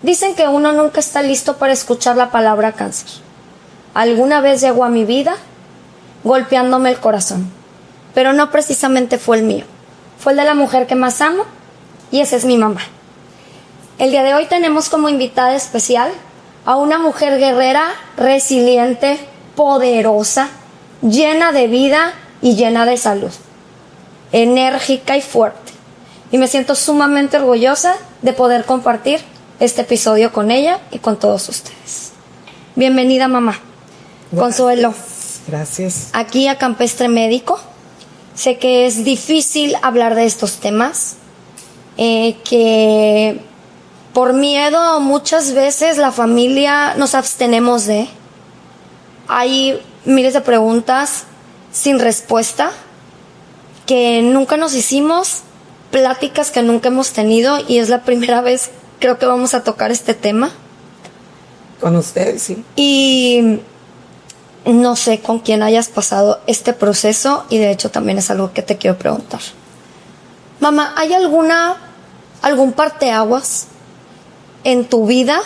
Dicen que uno nunca está listo para escuchar la palabra cáncer. Alguna vez llegó a mi vida golpeándome el corazón, pero no precisamente fue el mío. Fue el de la mujer que más amo, y esa es mi mamá. El día de hoy tenemos como invitada especial a una mujer guerrera, resiliente, poderosa, llena de vida y llena de salud, enérgica y fuerte. Y me siento sumamente orgullosa de poder compartir este episodio con ella y con todos ustedes. Bienvenida, mamá. Consuelo. Gracias. Aquí a Campestre Médico. Sé que es difícil hablar de estos temas, que por miedo muchas veces la familia nos abstenemos de. Hay miles de preguntas sin respuesta que nunca nos hicimos, pláticas que nunca hemos tenido, y es la primera vez creo que vamos a tocar este tema. Con ustedes, sí. Y no sé con quién hayas pasado este proceso, y de hecho también es algo que te quiero preguntar. Mamá, ¿hay algún parteaguas en tu vida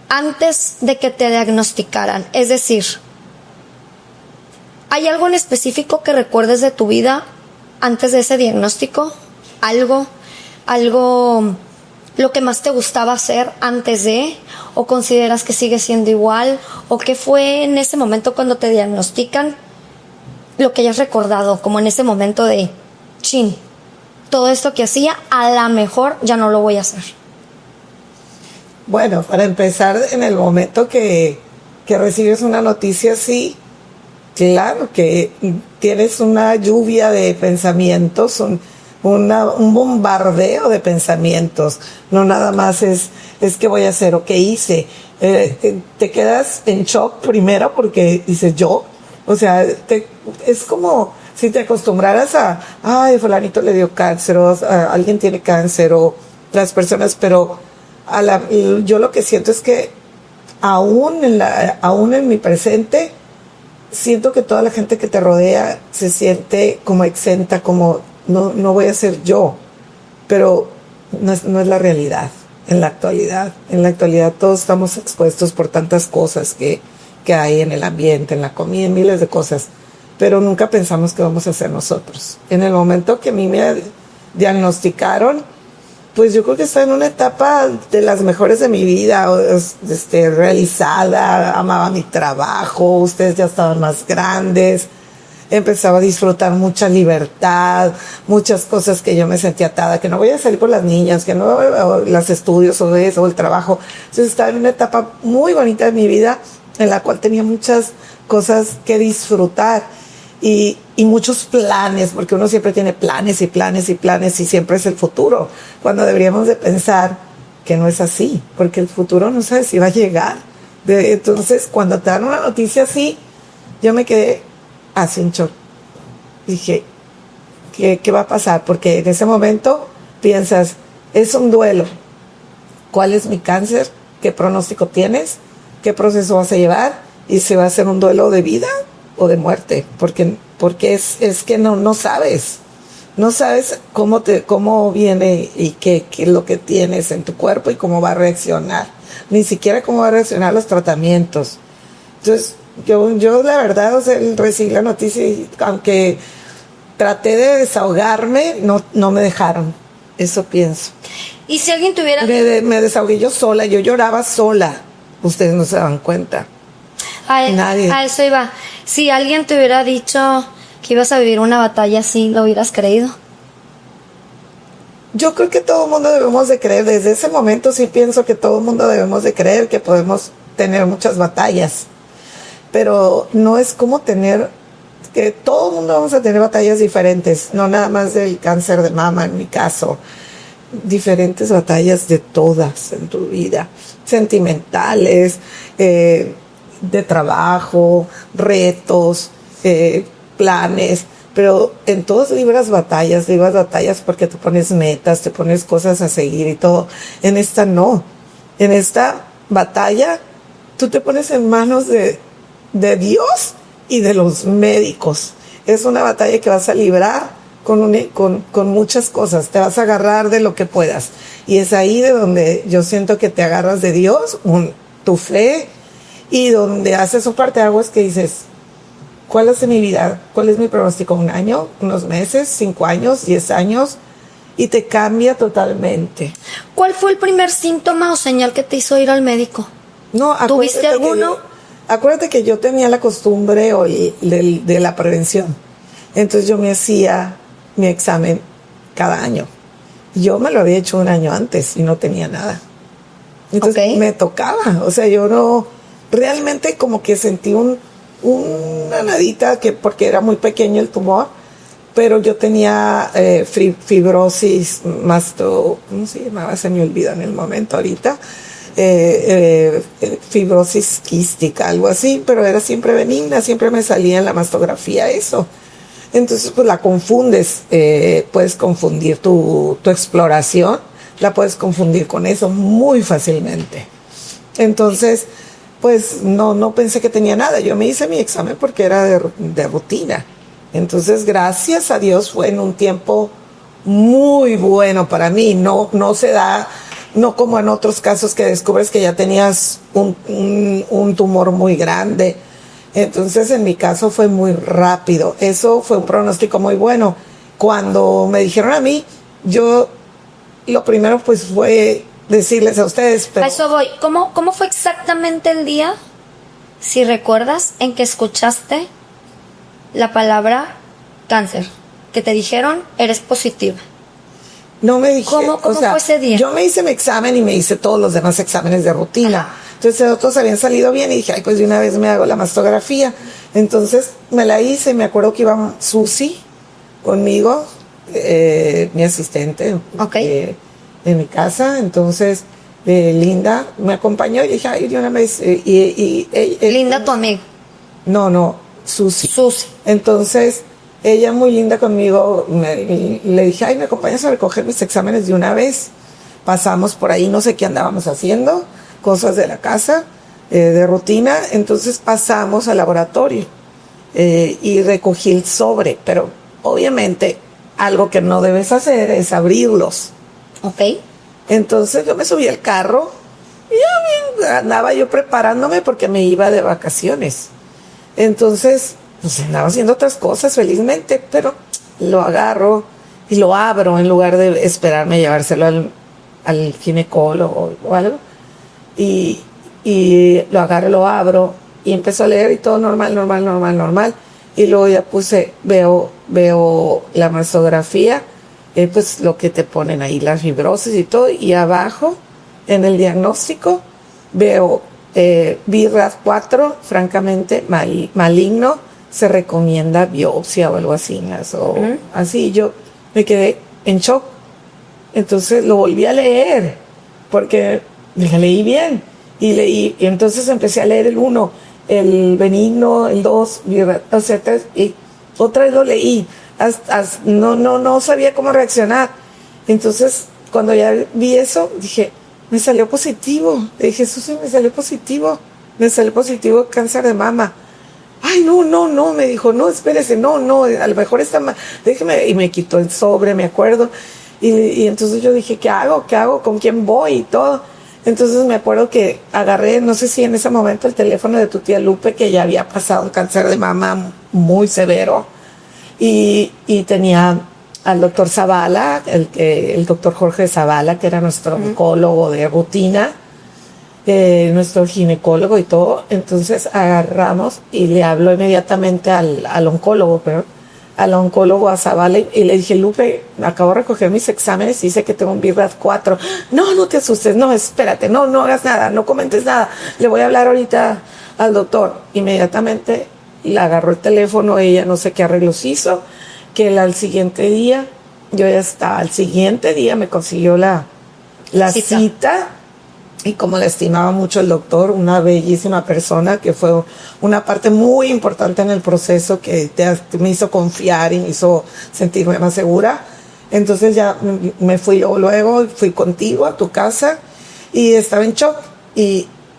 antes de que te diagnosticaran? Es decir, ¿hay algo en específico que recuerdes de tu vida antes de ese diagnóstico? ¿Algo, lo que más te gustaba hacer antes de? ¿O consideras que sigue siendo igual? ¿O qué fue en ese momento cuando te diagnostican lo que hayas recordado? Como en ese momento de, chin, todo esto que hacía, a lo mejor ya no lo voy a hacer. Bueno, para empezar, en el momento que recibes una noticia así, claro que tienes una lluvia de pensamientos, un bombardeo de pensamientos. No nada más es qué voy a hacer o qué hice. Te quedas en shock primero porque dices yo. O sea, es como si te acostumbraras ay, fulanito le dio cáncer, o alguien tiene cáncer, o las personas, pero yo lo que siento es que aún en mi presente, siento que toda la gente que te rodea se siente como exenta, como no voy a ser yo, pero no es la realidad. En la actualidad todos estamos expuestos por tantas cosas que hay en el ambiente, en la comida, en miles de cosas, pero nunca pensamos que vamos a ser nosotros. En el momento que a mí me diagnosticaron, pues yo creo que estaba en una etapa de las mejores de mi vida, realizada, amaba mi trabajo, ustedes ya estaban más grandes, empezaba a disfrutar mucha libertad, muchas cosas que yo me sentía atada, que no voy a salir por las niñas, que no los estudios o eso, o el trabajo. Entonces estaba en una etapa muy bonita de mi vida en la cual tenía muchas cosas que disfrutar y muchos planes, porque uno siempre tiene planes y planes y planes y siempre es el futuro, cuando deberíamos de pensar que no es así, porque el futuro no sabe si va a llegar. Entonces, cuando te dan una noticia así, yo me quedé así en shock. Dije, ¿qué va a pasar? Porque en ese momento piensas, es un duelo. ¿Cuál es mi cáncer? ¿Qué pronóstico tienes? ¿Qué proceso vas a llevar? ¿Y si va a ser un duelo de vida o de muerte? Porque es que no sabes. No sabes cómo viene y qué es lo que tienes en tu cuerpo y cómo va a reaccionar. Ni siquiera cómo va a reaccionar los tratamientos. Entonces, yo la verdad, recibí la noticia y aunque traté de desahogarme, no me dejaron. Eso pienso. ¿Y si alguien tuviera...? Me desahogué yo sola, yo lloraba sola. Ustedes no se dan cuenta. Nadie. A eso iba. Si alguien te hubiera dicho que ibas a vivir una batalla así, ¿lo hubieras creído? Yo creo que todo el mundo debemos de creer. Desde ese momento sí pienso que todo el mundo debemos de creer que podemos tener muchas batallas. Pero no es como que todo el mundo vamos a tener batallas diferentes, no nada más del cáncer de mama en mi caso, diferentes batallas de todas en tu vida, sentimentales, de trabajo, retos, planes, pero en todos libras batallas porque te pones metas, te pones cosas a seguir y todo. En esta no, en esta batalla tú te pones en manos de Dios y de los médicos. Es una batalla que vas a librar con muchas cosas, te vas a agarrar de lo que puedas. Y es ahí de donde yo siento que te agarras de Dios, tu fe, y donde haces un parteaguas que dices, ¿cuál es mi vida? ¿Cuál es mi pronóstico? ¿1 año? ¿Unos meses? ¿5 años? ¿10 años? Y te cambia totalmente. ¿Cuál fue el primer síntoma o señal que te hizo ir al médico? No, ¿Tuviste alguno? Acuérdate que yo tenía la costumbre de la prevención. Entonces yo me hacía mi examen cada año. Yo me lo había hecho 1 año antes y no tenía nada. Entonces me tocaba. O sea, yo no... Realmente como que sentí una nadita, porque era muy pequeño el tumor, pero yo tenía fibrosis ¿cómo se llamaba? Se me olvida en el momento ahorita. Fibrosis quística, algo así, pero era siempre benigna, siempre me salía en la mastografía eso. Entonces pues la confundes, puedes confundir tu exploración, la puedes confundir con eso muy fácilmente. Entonces pues no pensé que tenía nada, yo me hice mi examen porque era de rutina. Entonces gracias a Dios fue en un tiempo muy bueno para mí, no se da, no como en otros casos que descubres que ya tenías un tumor muy grande. Entonces en mi caso fue muy rápido, eso fue un pronóstico muy bueno. Cuando me dijeron a mí, yo lo primero pues fue decirles a ustedes, pero... A eso voy. ¿Cómo fue exactamente el día, si recuerdas, en que escuchaste la palabra cáncer? Que te dijeron, eres positiva. No me dijeron. ¿Cómo fue ese día? Yo me hice mi examen y me hice todos los demás exámenes de rutina. Ajá. Entonces otros habían salido bien y dije, ay, pues de una vez me hago la mastografía. Entonces me la hice, me acuerdo que iba Susi conmigo, mi asistente. En mi casa. Entonces Linda me acompañó y dije, ay, de una vez. Linda, tu amiga. No, Susi. Susi. Entonces ella muy linda conmigo, le dije, ay, me acompañas a recoger mis exámenes de una vez. Pasamos por ahí, no sé qué andábamos haciendo, cosas de la casa, de rutina. Entonces pasamos al laboratorio y recogí el sobre, pero obviamente algo que no debes hacer es abrirlos. Entonces yo me subí al carro y ya andaba yo preparándome porque me iba de vacaciones. Entonces pues andaba haciendo otras cosas felizmente, pero lo agarro y lo abro en lugar de esperarme a llevárselo al ginecólogo o algo. Y lo agarro, lo abro y empezó a leer y todo normal. Y luego ya veo la mastografía, pues lo que te ponen ahí, las fibrosis y todo. Y abajo, en el diagnóstico, veo BRAF 4, francamente maligno. Se recomienda biopsia o algo así, así. Yo me quedé en shock. Entonces lo volví a leer, porque la leí bien. Y entonces empecé a leer el 1, el benigno, el 2, o sea, 3, y otra vez lo leí. No sabía cómo reaccionar. Entonces, cuando ya vi eso, dije, me salió positivo. Le dije, Susi, me salió positivo cáncer de mama. Ay, no, me dijo, no, espérese, no, a lo mejor está mal, déjeme, y me quitó el sobre, me acuerdo, y entonces yo dije, ¿qué hago? ¿Con quién voy? Y todo. Entonces me acuerdo que agarré, no sé si en ese momento, el teléfono de tu tía Lupe, que ya había pasado un cáncer de mama muy severo, y tenía al doctor Zavala, el doctor Jorge Zavala, que era nuestro oncólogo de rutina, nuestro ginecólogo y todo. Entonces agarramos y le hablo inmediatamente al oncólogo, a Zavala, y le dije, Lupe, acabo de recoger mis exámenes y dice que tengo un BRAF 4. No te asustes, no, espérate, no hagas nada, no comentes nada, le voy a hablar ahorita al doctor. Inmediatamente le agarró el teléfono, ella no sé qué arreglos hizo, que al siguiente día me consiguió la cita. Y como le estimaba mucho el doctor, una bellísima persona que fue una parte muy importante en el proceso, que me hizo confiar y me hizo sentirme más segura. Entonces ya me fui luego fui contigo a tu casa y estaba en shock.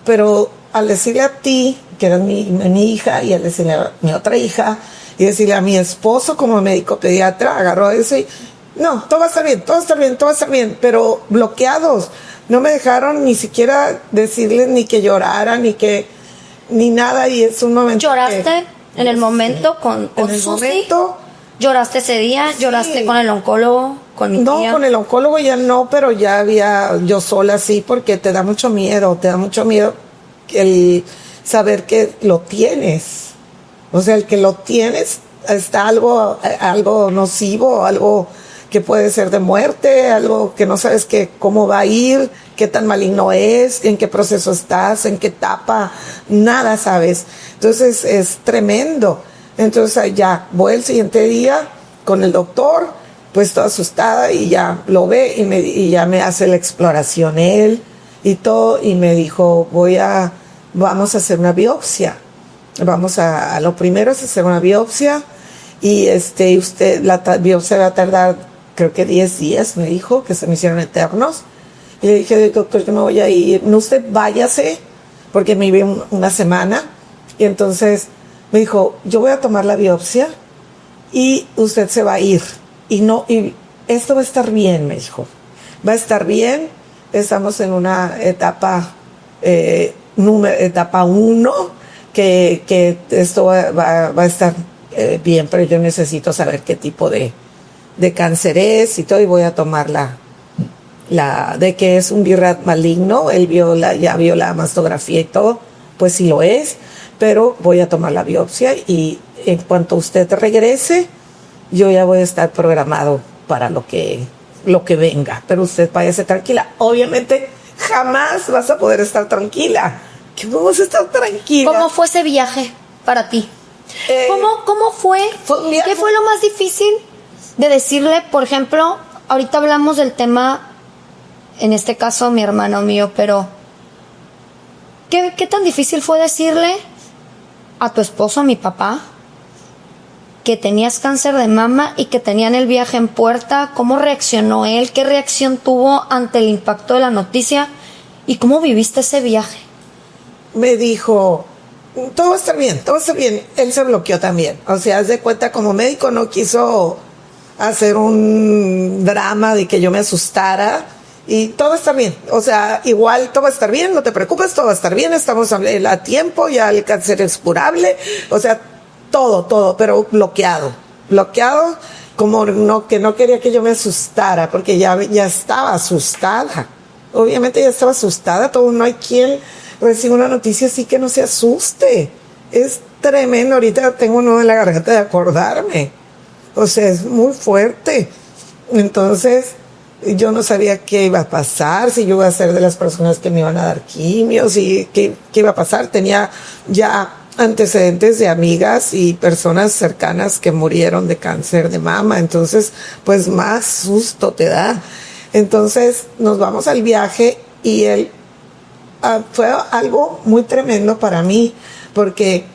Pero al decirle a ti, que eras mi hija, y al decirle a mi otra hija, y decirle a mi esposo como médico pediatra, agarró eso y no, todo va a estar bien, todo va a estar bien, todo va a estar bien, pero bloqueados. No me dejaron ni siquiera decirles ni que llorara, ni nada, y es un momento. ¿Lloraste en el momento con en el Susi? momento, ¿Lloraste ese día? Sí. ¿Lloraste con el oncólogo? ¿Con mi no, tía? con el oncólogo ya no, pero ya había yo sola sí, porque te da mucho miedo el saber que lo tienes. O sea, el que lo tienes está algo nocivo, algo que puede ser de muerte, algo que no sabes cómo va a ir, qué tan maligno es, en qué proceso estás, en qué etapa, nada sabes. Entonces es tremendo. Entonces ya voy el siguiente día con el doctor, pues toda asustada, y ya lo ve y ya me hace la exploración él y todo, y me dijo, vamos a hacer una biopsia. Lo primero es hacer una biopsia, y la biopsia va a tardar, creo que 10 días, me dijo, que se me hicieron eternos. Y le dije, doctor, yo me voy a ir, no, usted váyase, porque me iba una semana. Y entonces me dijo, yo voy a tomar la biopsia y usted se va a ir. Y esto va a estar bien, me dijo. Va a estar bien, estamos en una etapa, etapa 1, que esto va a estar bien, pero yo necesito saber qué tipo de cáncer es y todo, y voy a tomar de que es un BRAF maligno. Él ya vio la mastografía y todo, pues sí lo es, pero voy a tomar la biopsia, y en cuanto usted regrese, yo ya voy a estar programado para lo que venga, pero usted váyase tranquila. Obviamente jamás vas a poder estar tranquila. ¿Cómo vas a estar tranquila? ¿Cómo fue ese viaje para ti? ¿Cómo fue? ¿Qué fue lo más difícil de decirle? Por ejemplo, ahorita hablamos del tema, en este caso mi hermano mío, pero ¿qué tan difícil fue decirle a tu esposo, a mi papá, que tenías cáncer de mama y que tenían el viaje en puerta? ¿Cómo reaccionó él? ¿Qué reacción tuvo ante el impacto de la noticia? ¿Y cómo viviste ese viaje? Me dijo, todo va a estar bien, todo va a estar bien. Él se bloqueó también. O sea, haz de cuenta, como médico no quiso hacer un drama de que yo me asustara, y todo va a estar bien. O sea, igual todo va a estar bien, no te preocupes, todo va a estar bien, estamos a tiempo, ya el cáncer es curable. O sea, todo, pero bloqueado, como que no quería que yo me asustara, porque ya estaba asustada. Obviamente ya estaba asustada, no hay quien reciba una noticia así que no se asuste. Es tremendo, ahorita tengo un nudo en la garganta de acordarme. O sea, es muy fuerte. Entonces, yo no sabía qué iba a pasar, si yo iba a ser de las personas que me iban a dar quimio, qué iba a pasar. Tenía ya antecedentes de amigas y personas cercanas que murieron de cáncer de mama, entonces pues más susto te da. Entonces nos vamos al viaje, y fue algo muy tremendo para mí, porque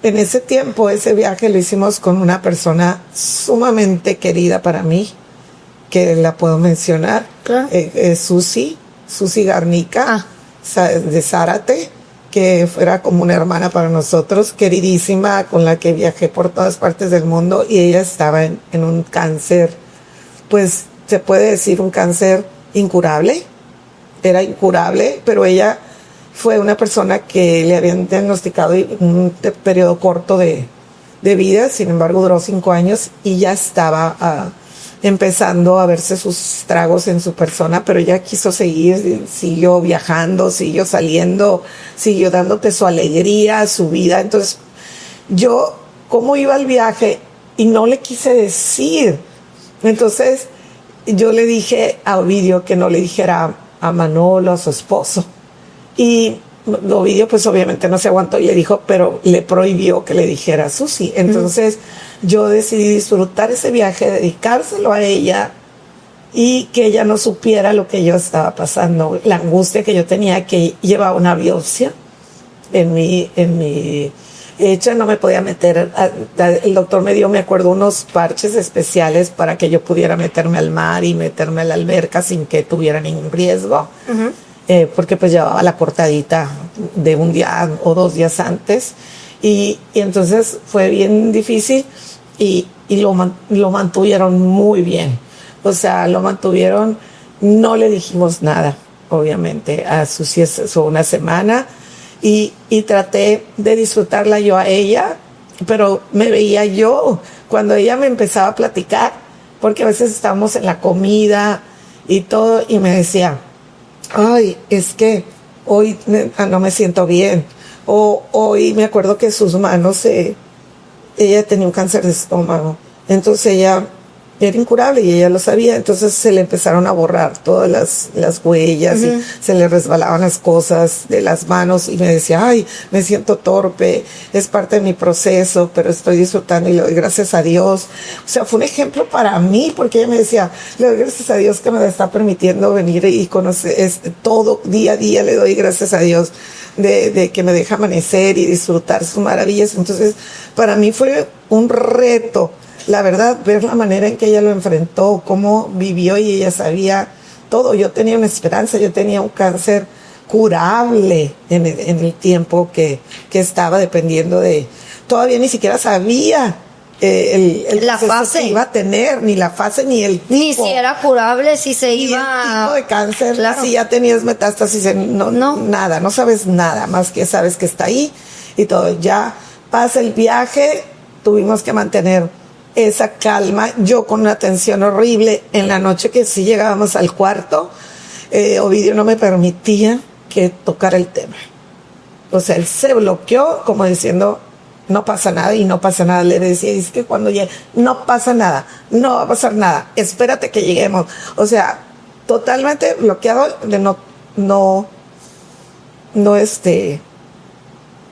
en ese tiempo ese viaje lo hicimos con una persona sumamente querida para mí, que la puedo mencionar. Claro. Susi Garnica, de Zárate, que fuera como una hermana para nosotros, queridísima, con la que viajé por todas partes del mundo, y ella estaba en un cáncer, pues se puede decir un cáncer incurable. Era incurable, pero ella fue una persona que le habían diagnosticado un periodo corto de vida, sin embargo duró 5 años, y ya estaba empezando a verse sus estragos en su persona, pero ella quiso seguir, siguió viajando, siguió saliendo, siguió dándote su alegría, su vida. Entonces, yo, ¿cómo iba al viaje? Y no le quise decir. Entonces, yo le dije a Ovidio que no le dijera a Manolo, a su esposo. Y Ovidio, pues obviamente no se aguantó, y le dijo, pero le prohibió que le dijera a Susi. Entonces, yo decidí disfrutar ese viaje, dedicárselo a ella, y que ella no supiera lo que yo estaba pasando, la angustia que yo tenía, que llevaba una biopsia en mi hecha, no me podía meter. El doctor me dio, me acuerdo, unos parches especiales para que yo pudiera meterme al mar y meterme a la alberca sin que tuviera ningún riesgo. Porque pues llevaba la cortadita de un día o 2 días antes, Y entonces fue bien difícil y lo mantuvieron muy bien. O sea, lo mantuvieron, no le dijimos nada, obviamente, a Susi una semana y traté de disfrutarla yo a ella, pero me veía yo cuando ella me empezaba a platicar, porque a veces estábamos en la comida y todo, y me decía, ay, es que hoy no me siento bien, o hoy me acuerdo que sus manos, ella tenía un cáncer de estómago, entonces ella era incurable y ella lo sabía, entonces se le empezaron a borrar todas las huellas y se le resbalaban las cosas de las manos y me decía, ay, me siento torpe, es parte de mi proceso, pero estoy disfrutando y le doy gracias a Dios. O sea, fue un ejemplo para mí, porque ella me decía, le doy gracias a Dios que me está permitiendo venir y conocer todo día a día, le doy gracias a Dios de que me deja amanecer y disfrutar sus maravillas. Entonces, para mí fue un reto, la verdad, ver la manera en que ella lo enfrentó, cómo vivió, y ella sabía todo. Yo tenía una esperanza, yo tenía un cáncer curable en el tiempo que estaba dependiendo de... Todavía ni siquiera sabía la fase que iba a tener, ni la fase, ni el tipo. Ni si era curable, si se iba... el tipo de cáncer, claro. Si ya tenías metástasis, no, nada, no sabes nada, más que sabes que está ahí y todo. Ya pasa el viaje, tuvimos que mantener esa calma, yo con una tensión horrible. En la noche que sí llegábamos al cuarto, Ovidio no me permitía que tocara el tema. O sea, él se bloqueó como diciendo, no pasa nada, y no pasa nada. Le decía, es que cuando llegue, no pasa nada, no va a pasar nada, espérate que lleguemos. O sea, totalmente bloqueado de no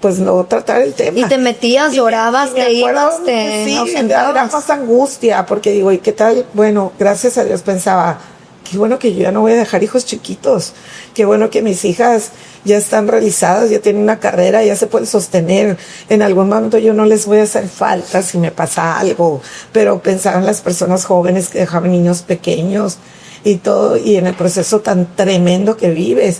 pues no tratar el tema. Y te metías, llorabas, te ibas, sí, era más angustia, porque digo, ¿y qué tal? Bueno, gracias a Dios pensaba, qué bueno que yo ya no voy a dejar hijos chiquitos, qué bueno que mis hijas ya están realizadas, ya tienen una carrera, ya se pueden sostener, en algún momento yo no les voy a hacer falta si me pasa algo, pero pensaba en las personas jóvenes que dejaban niños pequeños y todo, y en el proceso tan tremendo que vives.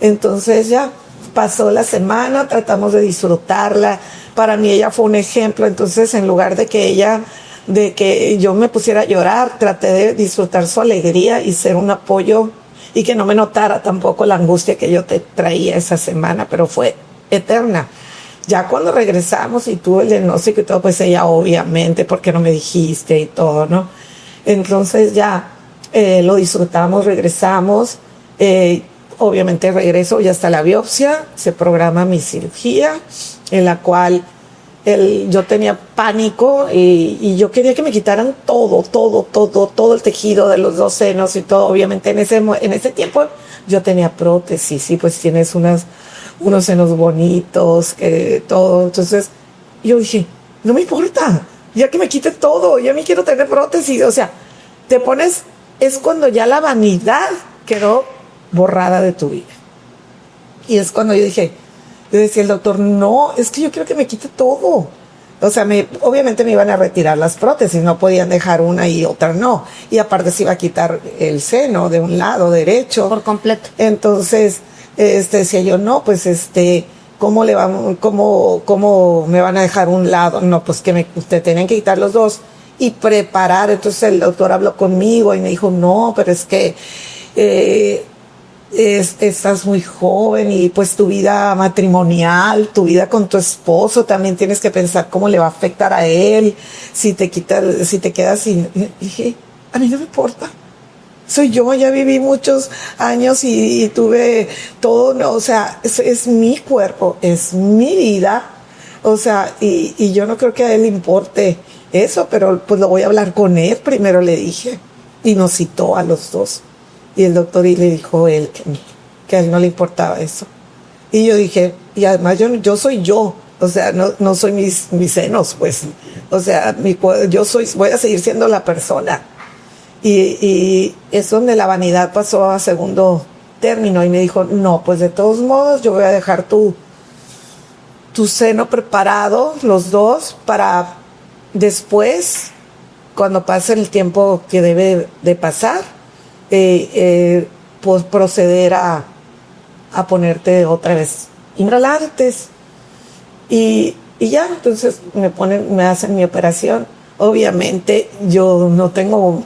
Entonces ya pasó la semana, tratamos de disfrutarla. Para mí ella fue un ejemplo. Entonces, en lugar de que yo me pusiera a llorar, traté de disfrutar su alegría y ser un apoyo, y que no me notara tampoco la angustia que yo te traía esa semana, pero fue eterna. Ya cuando regresamos y tuve el diagnóstico y todo, pues ella obviamente, ¿por qué no me dijiste? Y todo, ¿no? Entonces ya lo disfrutamos, regresamos, obviamente regreso y hasta la biopsia, se programa mi cirugía, en la cual yo tenía pánico y yo quería que me quitaran todo el tejido de los 2 senos y todo. Obviamente en ese tiempo yo tenía prótesis y pues tienes unos senos bonitos, todo. Entonces yo dije, no me importa, ya que me quiten todo, ya me quiero tener prótesis. O sea, es cuando ya la vanidad quedó borrada de tu vida. Y es cuando yo decía el doctor, no, es que yo quiero que me quite todo. O sea, obviamente me iban a retirar las prótesis, no podían dejar una y otra no. Y aparte se iba a quitar el seno de un lado derecho. Por completo. Entonces, decía yo, no, pues ¿cómo me van a dejar un lado? No, pues que usted tenían que quitar los dos y preparar. Entonces el doctor habló conmigo y me dijo, no, pero es que estás muy joven y pues tu vida matrimonial, tu vida con tu esposo, también tienes que pensar cómo le va a afectar a él si te quedas sin. Y dije, a mí no me importa, soy yo, ya viví muchos años y tuve todo, no, o sea, es mi cuerpo, es mi vida, o sea, y yo no creo que a él le importe eso, pero pues lo voy a hablar con él primero, le dije, y nos citó a los dos. Y el doctor y le dijo él que a él no le importaba eso. Y yo dije, y además yo soy yo, o sea, no soy mis senos, pues. O sea, voy a seguir siendo la persona. Y es donde la vanidad pasó a segundo término. Y me dijo, no, pues de todos modos yo voy a dejar tu seno preparado, los dos, para después, cuando pase el tiempo que debe de pasar, pues proceder a ponerte otra vez implantes. Y Y ya, entonces me hacen mi operación. Obviamente yo no tengo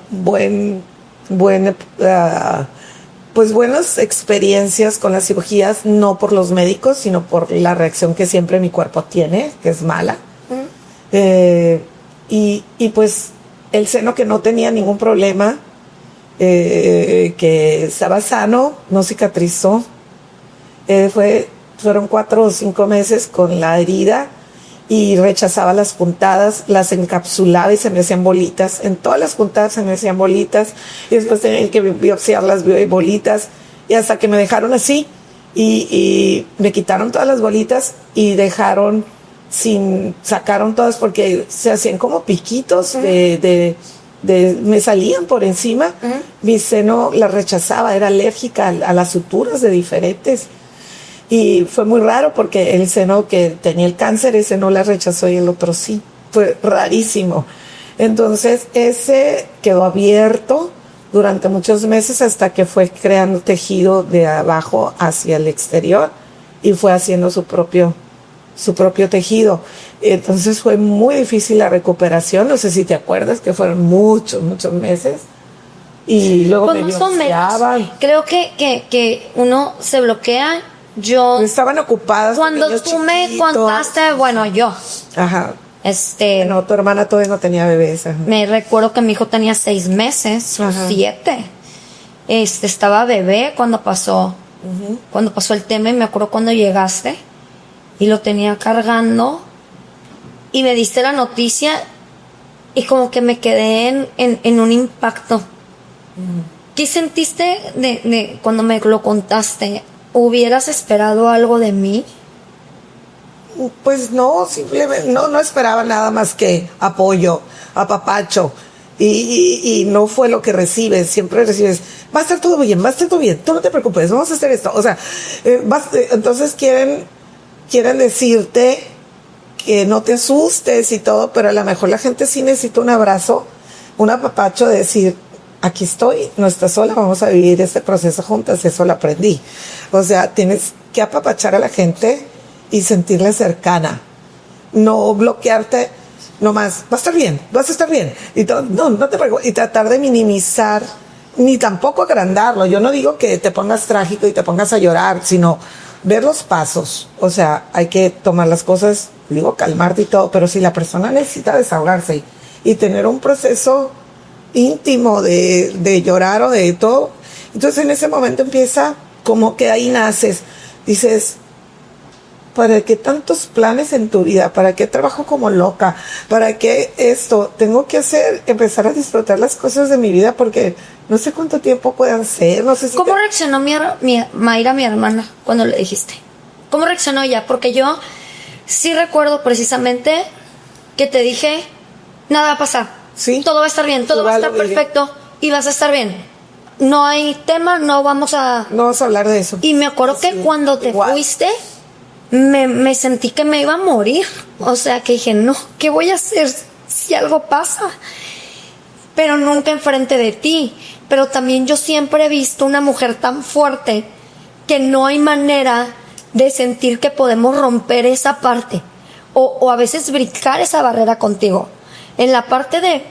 pues buenas experiencias con las cirugías, no por los médicos, sino por la reacción que siempre mi cuerpo tiene, que es mala. Y pues el seno, que no tenía ningún problema, que estaba sano, no cicatrizó. Fueron 4 o 5 meses con la herida, y rechazaba las puntadas, las encapsulaba y se me hacían bolitas. En todas las puntadas se me hacían bolitas, y después tenían que biopsiar las bolitas, y hasta que me dejaron así, y me quitaron todas las bolitas y sacaron todas, porque se hacían como piquitos me salían por encima. Mi seno la rechazaba, era alérgica a las suturas de diferentes. Y fue muy raro, porque el seno que tenía el cáncer, ese no la rechazó y el otro sí. Fue rarísimo. Entonces ese quedó abierto durante muchos meses, hasta que fue creando tejido de abajo hacia el exterior y fue haciendo su propio tejido. Entonces fue muy difícil la recuperación. No sé si te acuerdas que fueron muchos meses. Y luego pues me más o biopsiaban. menos. Creo que uno se bloquea. Yo estaban ocupadas. Cuando tú me contaste, bueno, yo. Ajá. No, tu hermana todavía no tenía bebés. Ajá. Me recuerdo que mi hijo tenía 6 meses, o 7. Estaba bebé cuando pasó el tema, y me acuerdo cuando llegaste y lo tenía cargando y me diste la noticia, y como que me quedé en un impacto. ¿Qué sentiste de cuando me lo contaste? ¿Hubieras esperado algo de mí? Pues no, simplemente no esperaba nada más que apoyo, apapacho, y no fue lo que recibes. Siempre recibes, va a estar todo bien, tú no te preocupes, vamos a hacer esto. O sea, entonces quieren decirte que no te asustes y todo, pero a lo mejor la gente sí necesita un abrazo, un apapacho, de decir: aquí estoy, no estás sola, vamos a vivir este proceso juntas. Eso lo aprendí. O sea, tienes que apapachar a la gente y sentirla cercana, no bloquearte nomás. Va a estar bien, vas a estar bien, y no te preocupes, y tratar de minimizar, ni tampoco agrandarlo. Yo no digo que te pongas trágico y te pongas a llorar, sino ver los pasos. O sea, hay que tomar las cosas, digo, calmarte y todo, pero si la persona necesita desahogarse y tener un proceso íntimo de llorar o de todo, entonces en ese momento empieza, como que ahí naces, dices: ¿para qué tantos planes en tu vida? ¿Para qué trabajo como loca? ¿Para qué esto? Tengo que empezar a disfrutar las cosas de mi vida, porque no sé cuánto tiempo puedan ser. No sé si ¿Cómo reaccionó Mayra, mi hermana, cuando le dijiste? ¿Cómo reaccionó ella? Porque yo sí recuerdo precisamente que te dije: nada va a pasar. Sí. Todo va a estar bien, todo va a estar perfecto y vas a estar bien. No hay tema, no vamos a hablar de eso. Y me acuerdo que cuando te fuiste, me sentí que me iba a morir. O sea, que dije: no, ¿qué voy a hacer si algo pasa? Pero nunca enfrente de ti. Pero también yo siempre he visto una mujer tan fuerte que no hay manera de sentir que podemos romper esa parte o a veces brincar esa barrera contigo. En la parte de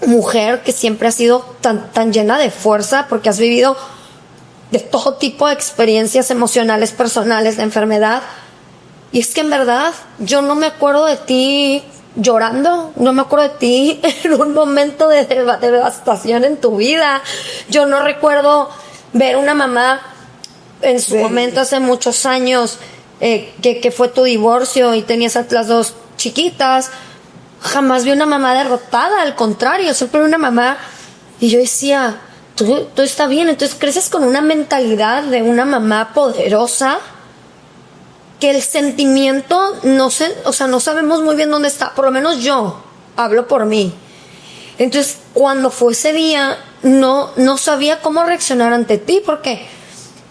mujer, que siempre has sido tan llena de fuerza, porque has vivido de todo tipo de experiencias emocionales, personales, de enfermedad. Y es que en verdad yo no me acuerdo de ti llorando, no me acuerdo de ti en un momento de devastación en tu vida. Yo no recuerdo ver una mamá en su momento, hace muchos años, que fue tu divorcio y tenías a las 2 chiquitas. Jamás vi una mamá derrotada, al contrario, siempre una mamá. Y yo decía: todo está bien. Entonces creces con una mentalidad de una mamá poderosa, que el sentimiento no sabemos muy bien dónde está. Por lo menos yo hablo por mí. Entonces cuando fue ese día, no sabía cómo reaccionar ante ti, porque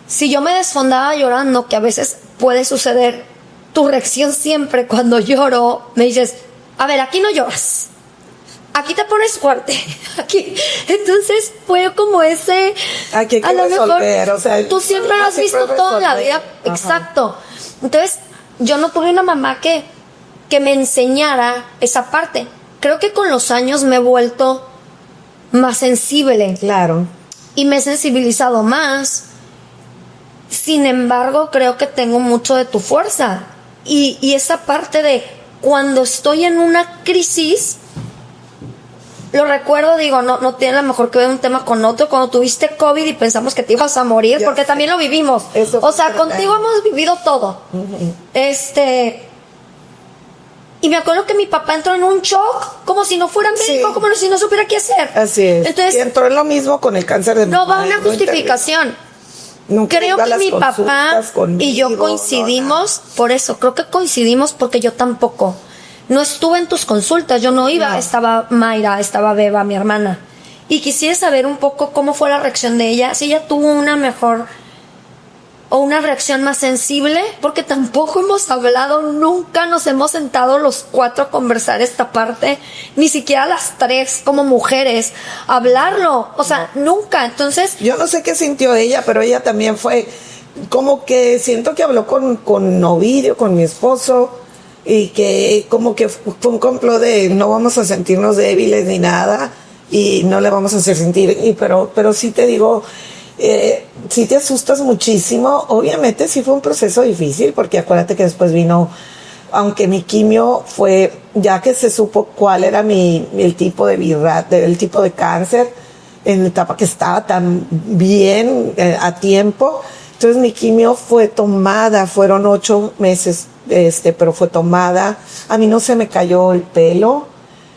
si yo me desfondaba llorando, que a veces puede suceder, tu reacción siempre cuando lloro, me dices: a ver, aquí no lloras, aquí te pones fuerte, aquí. Entonces fue como ese, aquí a lo mejor, o sea, tú siempre lo has visto toda la vida. Ajá. Exacto. Entonces yo no tuve una mamá que que me enseñara esa parte. Creo que con los años me he vuelto más sensible. Claro. Y me he sensibilizado más. Sin embargo, creo que tengo mucho de tu fuerza. Y esa parte de cuando estoy en una crisis, lo recuerdo, digo, no tiene a lo mejor que ver un tema con otro. Cuando tuviste COVID y pensamos que te ibas a morir, porque también lo vivimos. O sea, contigo hemos vivido todo. Y me acuerdo que mi papá entró en un shock, como si no fuera médico, como si no supiera qué hacer. Así es. Entonces, y entró en lo mismo con el cáncer de mama. No va una justificación. Creo que mi papá y yo coincidimos, por eso, creo que coincidimos porque yo tampoco. No estuve en tus consultas, yo no iba, estaba Mayra, estaba Beba, mi hermana. Y quisiera saber un poco cómo fue la reacción de ella, si ella tuvo una mejor o una reacción más sensible, porque tampoco hemos hablado, nunca nos hemos sentado los 4 a conversar esta parte, ni siquiera las 3 como mujeres, hablarlo, o sea, nunca. Entonces, yo no sé qué sintió ella, pero ella también fue como que siento que habló con Ovidio, con mi esposo, y que como que fue un complot de no vamos a sentirnos débiles ni nada y no le vamos a hacer sentir, pero sí te digo, sí te asustas muchísimo. Obviamente sí fue un proceso difícil, porque acuérdate que después vino, aunque mi quimio fue, ya que se supo cuál era el tipo el tipo de cáncer, en la etapa que estaba tan bien a tiempo, entonces mi quimio fue tomada, fueron 8 meses, pero fue tomada. A mí no se me cayó el pelo.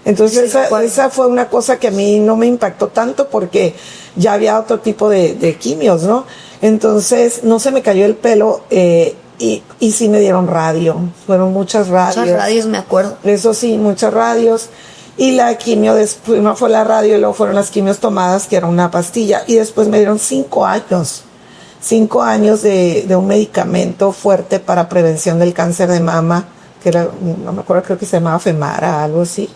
Entonces esa fue una cosa que a mí no me impactó tanto, porque ya había otro tipo de quimios, ¿no? Entonces no se me cayó el pelo, y sí me dieron radio. Fueron muchas radios. Muchas radios, me acuerdo. Eso sí, muchas radios. Y la quimio, después no fue la radio y luego fueron las quimios tomadas, que era una pastilla. Y después me dieron 5 años. 5 años de un medicamento fuerte para prevención del cáncer de mama, que era, no me acuerdo, creo que se llamaba Femara, algo así.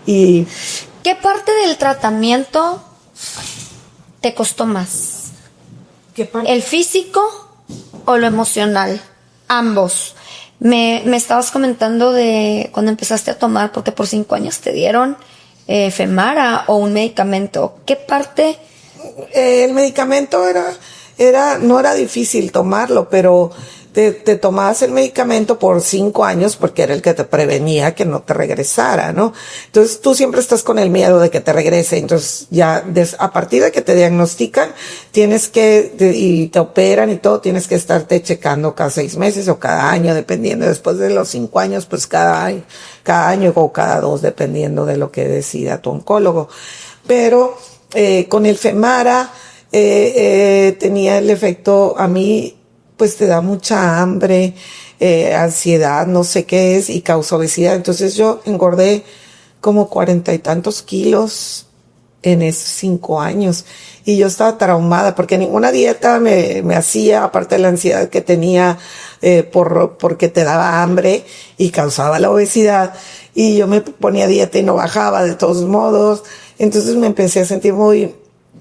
Y ¿qué parte del tratamiento te costó más? ¿qué parte? ¿El físico o lo emocional? Ambos. Me estabas comentando de cuando empezaste a tomar, porque por 5 años te dieron Femara o un medicamento. ¿Qué parte? El medicamento no era difícil tomarlo, pero te tomabas el medicamento por 5 años porque era el que te prevenía que no te regresara, ¿no? Entonces tú siempre estás con el miedo de que te regrese. Entonces ya a partir de que te diagnostican, y te operan y todo, tienes que estarte checando cada 6 meses o cada año, dependiendo. Después de los 5 años, pues cada año o cada 2, dependiendo de lo que decida tu oncólogo. Pero con el Femara tenía el efecto, a mí pues te da mucha hambre, ansiedad, no sé qué es, y causa obesidad. Entonces yo engordé como 40 y tantos kilos en esos 5 años. Y yo estaba traumada porque ninguna dieta me hacía, aparte de la ansiedad que tenía, porque te daba hambre y causaba la obesidad. Y yo me ponía dieta y no bajaba de todos modos. Entonces me empecé a sentir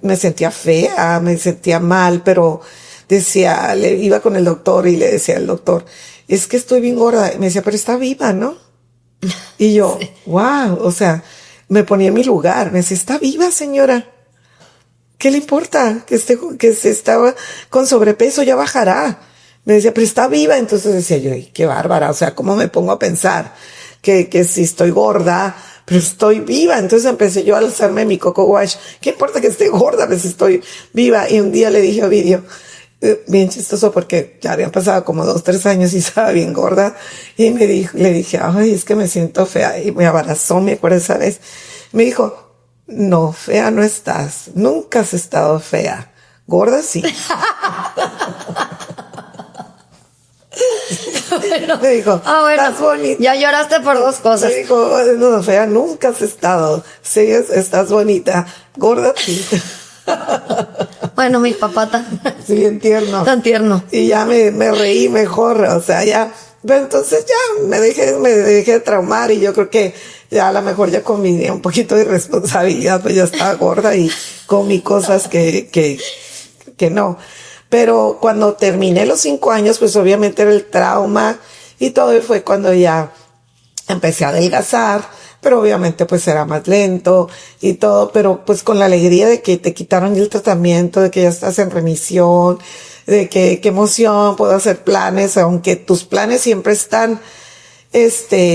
me sentía fea, me sentía mal, pero iba con el doctor y le decía al doctor, es que estoy bien gorda. Y me decía, pero está viva, ¿no? Y yo, sí. Wow, o sea, me ponía en mi lugar. Me decía, está viva, señora. ¿Qué le importa? Que se estaba con sobrepeso, ya bajará. Me decía, pero está viva. Entonces decía yo, ay, qué bárbara. O sea, ¿cómo me pongo a pensar que si estoy gorda, pero estoy viva? Entonces empecé yo a alzarme mi coco wash. ¿Qué importa que esté gorda? Pues estoy viva. Y un día le dije a Ovidio, bien chistoso, porque ya habían pasado como 2-3 años y estaba bien gorda, y le dije, ay, es que me siento fea, y me abrazó, me acuerdo esa vez. Me dijo, no, fea no estás, nunca has estado fea, gorda sí. Bueno, me dijo, bueno, estás bonita. Ya lloraste por 2 cosas. Me dijo, no, fea nunca has estado, sí, estás bonita, gorda sí. Bueno, mi papá sí, bien tierno. Tan tierno. Y ya me reí mejor, o sea, ya. Pero entonces ya me dejé de traumar, y yo creo que ya a lo mejor ya comí un poquito de responsabilidad, pues ya estaba gorda y comí cosas que no. Pero cuando terminé los 5 años, pues obviamente era el trauma y todo, y fue cuando ya empecé a adelgazar, pero obviamente pues era más lento y todo, pero pues con la alegría de que te quitaron el tratamiento, de que ya estás en remisión, de que qué emoción, puedo hacer planes, aunque tus planes siempre están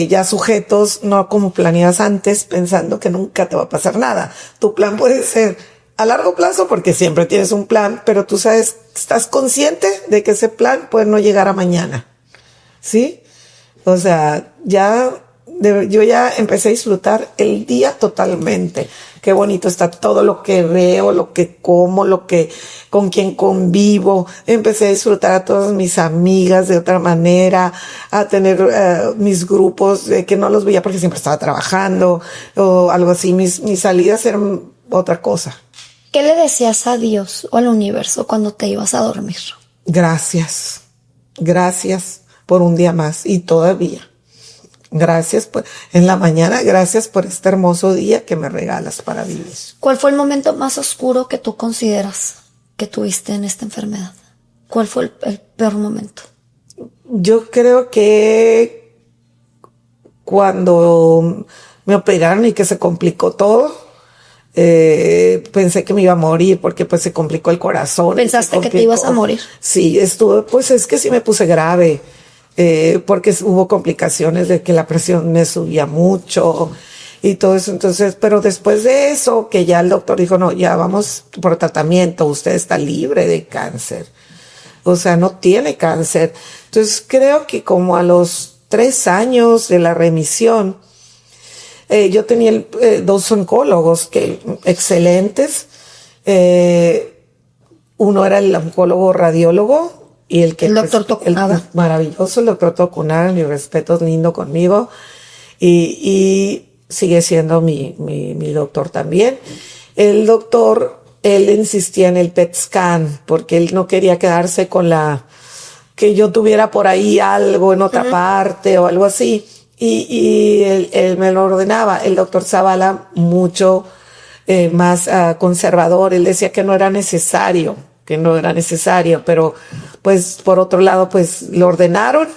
ya sujetos, no como planeabas antes, pensando que nunca te va a pasar nada. Tu plan puede ser a largo plazo, porque siempre tienes un plan, pero tú sabes, estás consciente de que ese plan puede no llegar a mañana, ¿sí? O sea, yo ya empecé a disfrutar el día totalmente. Qué bonito está todo lo que veo, lo que como, con quien convivo. Empecé a disfrutar a todas mis amigas de otra manera, a tener mis grupos que no los veía porque siempre estaba trabajando o algo así. Mis salidas eran otra cosa. ¿Qué le decías a Dios o al universo cuando te ibas a dormir? Gracias. Gracias por un día más y todavía. Gracias en la mañana, gracias por este hermoso día que me regalas para vivir. ¿Cuál fue el momento más oscuro que tú consideras que tuviste en esta enfermedad? ¿Cuál fue el peor momento? Yo creo que cuando me operaron y que se complicó todo, pensé que me iba a morir porque pues se complicó el corazón. ¿Pensaste que te ibas a morir? Sí, pues es que sí me puse grave. Porque hubo complicaciones de que la presión me subía mucho y todo eso. Entonces, pero después de eso, que ya el doctor dijo, no, ya vamos por tratamiento, usted está libre de cáncer. O sea, no tiene cáncer. Entonces, creo que como a los 3 años de la remisión, yo tenía dos oncólogos excelentes. Uno era el oncólogo radiólogo, y el doctor Tokunaga. Maravilloso, el doctor Tokunaga, mi respeto, lindo conmigo. Y sigue siendo mi doctor también. El doctor, él insistía en el PET scan, porque él no quería quedarse con que yo tuviera por ahí algo en otra parte o algo así. Y él me lo ordenaba. El doctor Zavala, mucho más conservador, él decía que no era necesario, pero pues por otro lado pues lo ordenaron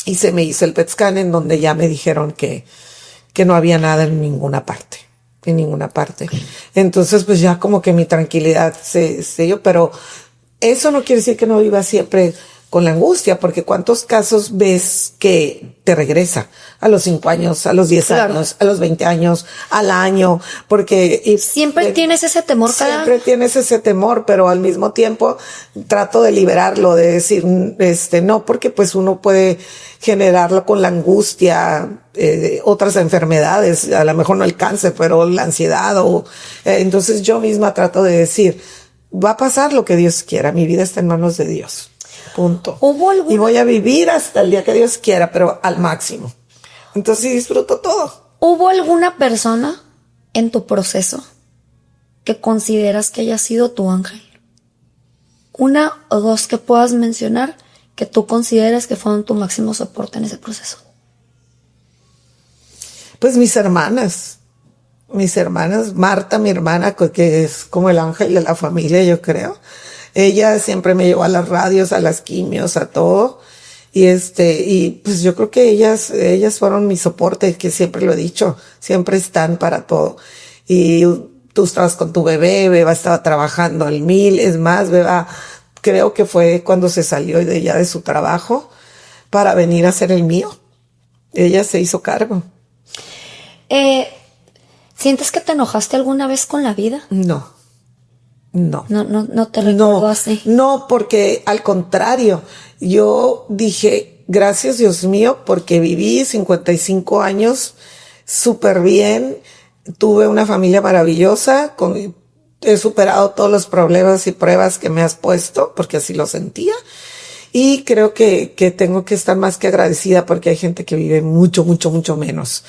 y se me hizo el PET scan en donde ya me dijeron que no había nada en ninguna parte. Entonces pues ya como que mi tranquilidad se dio, pero eso no quiere decir que no viva siempre con la angustia, porque cuántos casos ves que te regresa a los 5 años, a los 10 claro. años, a los 20 años, al año, porque siempre tienes ese temor. Siempre tienes ese temor, pero al mismo tiempo trato de liberarlo, de decir, no, porque pues uno puede generarlo con la angustia, otras enfermedades, a lo mejor no el cáncer, pero la ansiedad entonces yo misma trato de decir, va a pasar lo que Dios quiera, mi vida está en manos de Dios. Punto. Y voy a vivir hasta el día que Dios quiera, pero al máximo. Entonces sí disfruto todo. ¿Hubo alguna persona en tu proceso que consideras que haya sido tu ángel? 1 o 2 que puedas mencionar que tú consideras que fueron tu máximo soporte en ese proceso. Pues mis hermanas, Marta, mi hermana, que es como el ángel de la familia, yo creo. Ella siempre me llevó a las radios, a las quimios, a todo. Y pues yo creo que ellas fueron mi soporte, que siempre lo he dicho, siempre están para todo. Y tú estabas con tu bebé estaba trabajando al 1000, es más, Beba, creo que fue cuando se salió de su trabajo para venir a hacer el mío. Ella se hizo cargo. ¿Sientes que te enojaste alguna vez con la vida? No te recuerdo así. No, porque al contrario, yo dije, gracias Dios mío, porque viví 55 años súper bien, tuve una familia maravillosa, he superado todos los problemas y pruebas que me has puesto, porque así lo sentía, y creo que tengo que estar más que agradecida porque hay gente que vive mucho, mucho, mucho menos.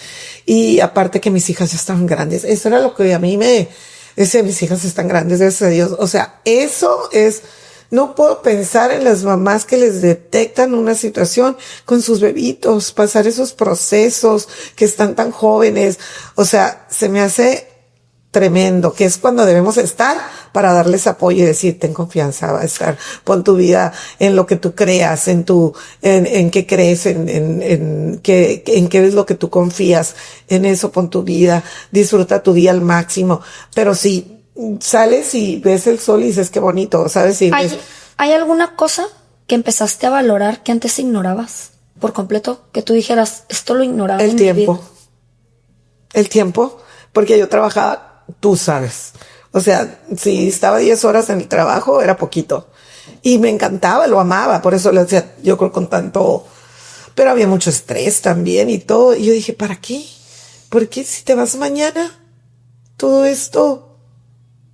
Y aparte que mis hijas ya estaban grandes, eso era lo que a mí mis hijas están grandes, gracias a Dios. O sea, eso es, no puedo pensar en las mamás que les detectan una situación con sus bebitos, pasar esos procesos que están tan jóvenes. O sea, se me hace tremendo, que es cuando debemos estar para darles apoyo y decir, ten confianza, va a estar, pon tu vida en lo que tú creas, en qué crees, en qué es lo que tú confías, en eso pon tu vida, disfruta tu día al máximo. Pero si sales y ves el sol y dices, qué bonito, ¿sabes? ¿Hay alguna cosa que empezaste a valorar que antes ignorabas por completo? Que tú dijeras, esto lo ignoraba. El tiempo, porque yo trabajaba, tú sabes. O sea, si estaba 10 horas en el trabajo, era poquito. Y me encantaba, lo amaba, por eso lo hacía, yo creo, con tanto... Pero había mucho estrés también y todo. Y yo dije, ¿para qué? ¿Por qué si te vas mañana? Todo esto,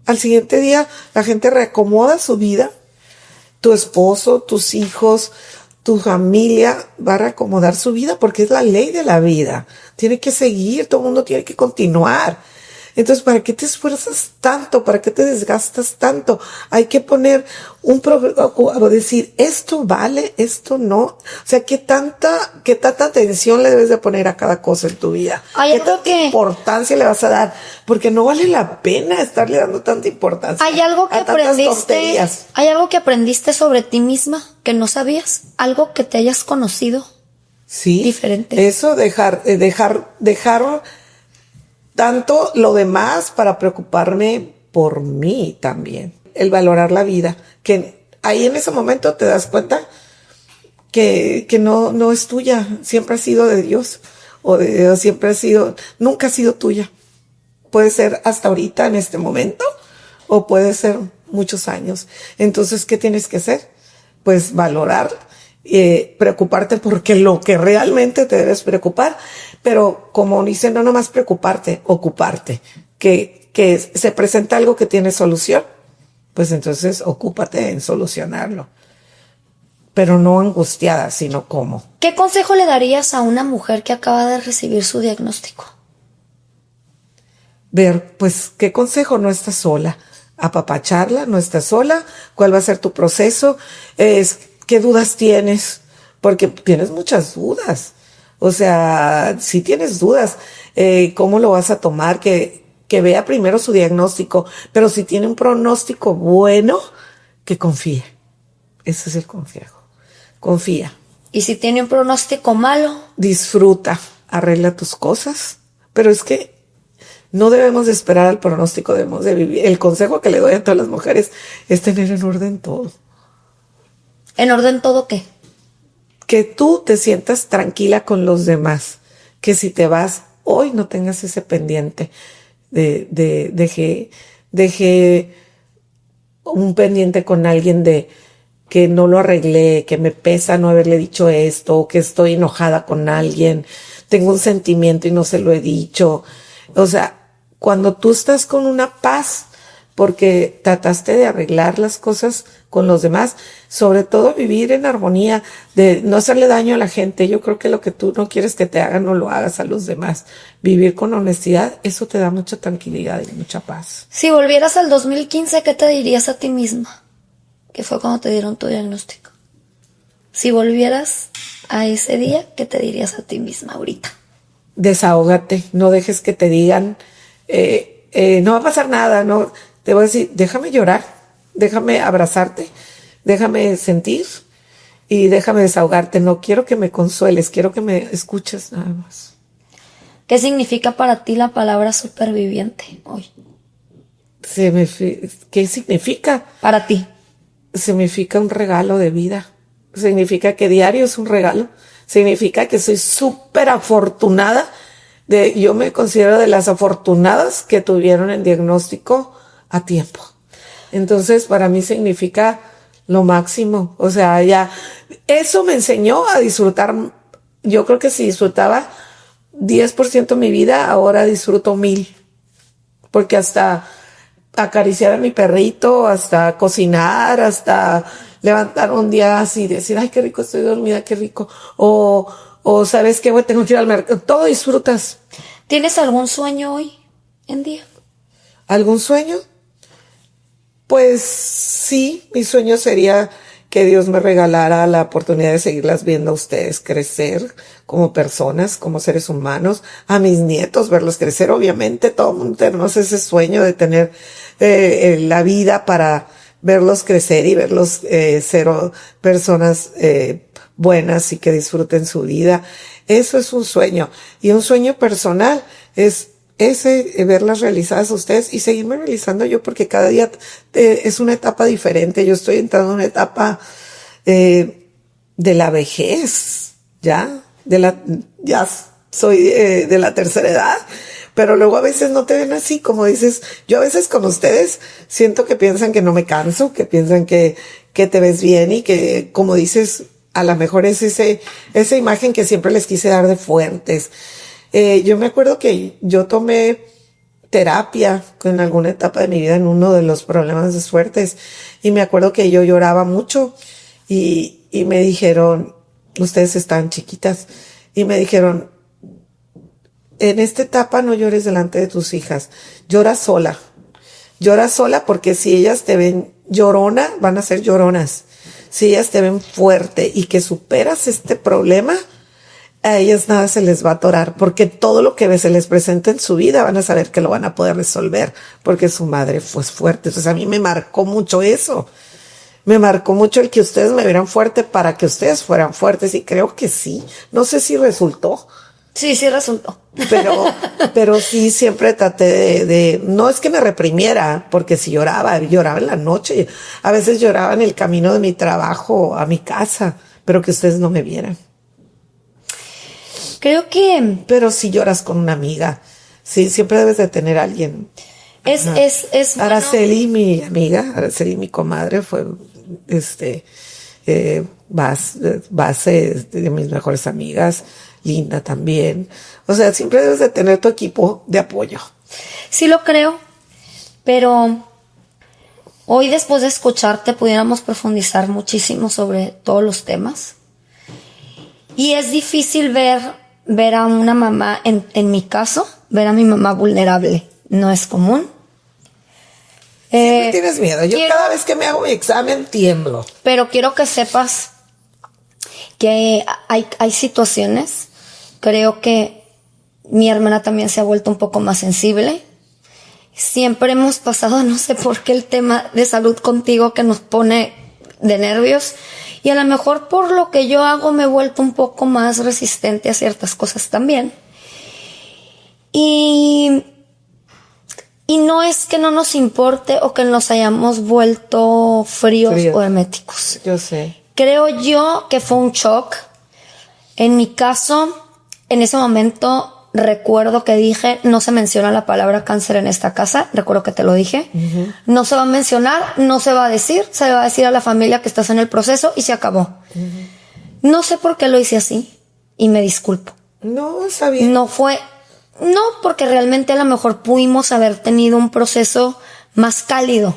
al siguiente día, la gente reacomoda su vida. Tu esposo, tus hijos, tu familia va a reacomodar su vida porque es la ley de la vida. Tiene que seguir, todo el mundo tiene que continuar. Entonces, ¿para qué te esfuerzas tanto? ¿Para qué te desgastas tanto? Hay que poner o decir, esto vale, esto no. O sea, ¿qué tanta atención le debes de poner a cada cosa en tu vida? ¿Qué tanta importancia le vas a dar? Porque no vale la pena estarle dando tanta importancia. ¿Hay algo que aprendiste? ¿Hay algo que aprendiste sobre ti misma que no sabías? ¿Algo que te hayas conocido? Sí. Diferente. Eso, dejar tanto lo demás para preocuparme por mí también. El valorar la vida. Que ahí en ese momento te das cuenta que no es tuya. Siempre ha sido de Dios. O siempre nunca ha sido tuya. Puede ser hasta ahorita, en este momento, o puede ser muchos años. Entonces, ¿qué tienes que hacer? Pues valorar, preocuparte porque lo que realmente te debes preocupar. Pero como dicen, no nomás preocuparte, ocuparte. Que se presenta algo que tiene solución, pues entonces ocúpate en solucionarlo. Pero no angustiada, sino cómo. ¿Qué consejo le darías a una mujer que acaba de recibir su diagnóstico? Ver, pues, ¿qué consejo? No estás sola. Apapacharla, no estás sola. ¿Cuál va a ser tu proceso? ¿Qué dudas tienes? Porque tienes muchas dudas. O sea, si tienes dudas, ¿cómo lo vas a tomar? Que vea primero su diagnóstico, pero si tiene un pronóstico bueno, que confíe. Ese es el consejo. Confía. ¿Y si tiene un pronóstico malo? Disfruta, arregla tus cosas, pero es que no debemos de esperar al pronóstico, debemos de vivir. El consejo que le doy a todas las mujeres es tener en orden todo. ¿En orden todo qué? Que tú te sientas tranquila con los demás. Que si te vas hoy no tengas ese pendiente. Dejé un pendiente con alguien de que no lo arreglé, que me pesa no haberle dicho esto, o que estoy enojada con alguien, tengo un sentimiento y no se lo he dicho. O sea, cuando tú estás con una paz, porque trataste de arreglar las cosas con los demás, sobre todo vivir en armonía, de no hacerle daño a la gente. Yo creo que lo que tú no quieres que te hagan, no lo hagas a los demás. Vivir con honestidad, eso te da mucha tranquilidad y mucha paz. Si volvieras al 2015, ¿qué te dirías a ti misma? Que fue cuando te dieron tu diagnóstico. Si volvieras a ese día, ¿qué te dirías a ti misma ahorita? Desahógate, no dejes que te digan, no va a pasar nada, no. Te voy a decir, déjame llorar, déjame abrazarte, déjame sentir y déjame desahogarte. No quiero que me consueles, quiero que me escuches nada más. ¿Qué significa para ti la palabra superviviente hoy? ¿Qué significa? Para ti. Significa un regalo de vida. Significa que diario es un regalo. Significa que soy súper afortunada. Yo me considero de las afortunadas que tuvieron el diagnóstico a tiempo. Entonces, para mí significa lo máximo. O sea, ya, eso me enseñó a disfrutar. Yo creo que si disfrutaba 10% mi vida, ahora disfruto 1000. Porque hasta acariciar a mi perrito, hasta cocinar, hasta levantar un día así y decir, ay, qué rico estoy dormida, qué rico. O ¿sabes qué? Tengo que ir al mercado. Todo disfrutas. ¿Tienes algún sueño hoy en día? ¿Algún sueño? Pues sí, mi sueño sería que Dios me regalara la oportunidad de seguirlas viendo a ustedes crecer como personas, como seres humanos, a mis nietos, verlos crecer. Obviamente todo el mundo tenemos ese sueño de tener la vida para verlos crecer y verlos ser personas buenas y que disfruten su vida. Eso es un sueño. Y un sueño personal es ese, verlas realizadas a ustedes y seguirme realizando yo, porque cada día es una etapa diferente. Yo estoy entrando en una etapa de la vejez, ya soy de la tercera edad, pero luego a veces no te ven así, como dices. Yo a veces con ustedes siento que piensan que no me canso, que piensan que te ves bien y que, como dices, a lo mejor es esa imagen que siempre les quise dar de fuertes. Yo me acuerdo que yo tomé terapia en alguna etapa de mi vida en uno de los problemas de suertes, y me acuerdo que yo lloraba mucho y me dijeron, ustedes están chiquitas, y me dijeron, en esta etapa no llores delante de tus hijas, llora sola porque si ellas te ven llorona, van a ser lloronas. Si ellas te ven fuerte y que superas este problema, a ellas nada se les va a atorar, porque todo lo que se les presenta en su vida van a saber que lo van a poder resolver, porque su madre fue fuerte. Entonces a mí me marcó mucho eso. Me marcó mucho el que ustedes me vieran fuerte para que ustedes fueran fuertes, y creo que sí. No sé si resultó. Sí resultó. Pero sí, siempre traté de no es que me reprimiera, porque si lloraba en la noche, a veces lloraba en el camino de mi trabajo a mi casa, pero que ustedes no me vieran. Creo que... Pero si lloras con una amiga, sí, siempre debes de tener a alguien. Es Araceli, bueno. Mi amiga, Araceli, mi comadre, fue base de mis mejores amigas. Linda también. O sea, siempre debes de tener tu equipo de apoyo. Sí lo creo, pero hoy, después de escucharte, pudiéramos profundizar muchísimo sobre todos los temas. Y es difícil ver a una mamá, en mi caso, ver a mi mamá vulnerable. No es común. Siempre tienes miedo. Yo cada vez que me hago mi examen tiemblo. Pero quiero que sepas que hay situaciones. Creo que mi hermana también se ha vuelto un poco más sensible. Siempre hemos pasado, no sé por qué, el tema de salud contigo que nos pone de nervios. Y a lo mejor por lo que yo hago me he vuelto un poco más resistente a ciertas cosas también. Y no es que no nos importe o que nos hayamos vuelto fríos o herméticos. Yo sé. Creo yo que fue un shock. En mi caso, en ese momento, recuerdo que dije, no se menciona la palabra cáncer en esta casa. Recuerdo que te lo dije. Uh-huh. No se va a mencionar, no se va a decir. Se va a decir a la familia que estás en el proceso y se acabó. Uh-huh. No sé por qué lo hice así y me disculpo. No, está bien. No, porque realmente a lo mejor pudimos haber tenido un proceso más cálido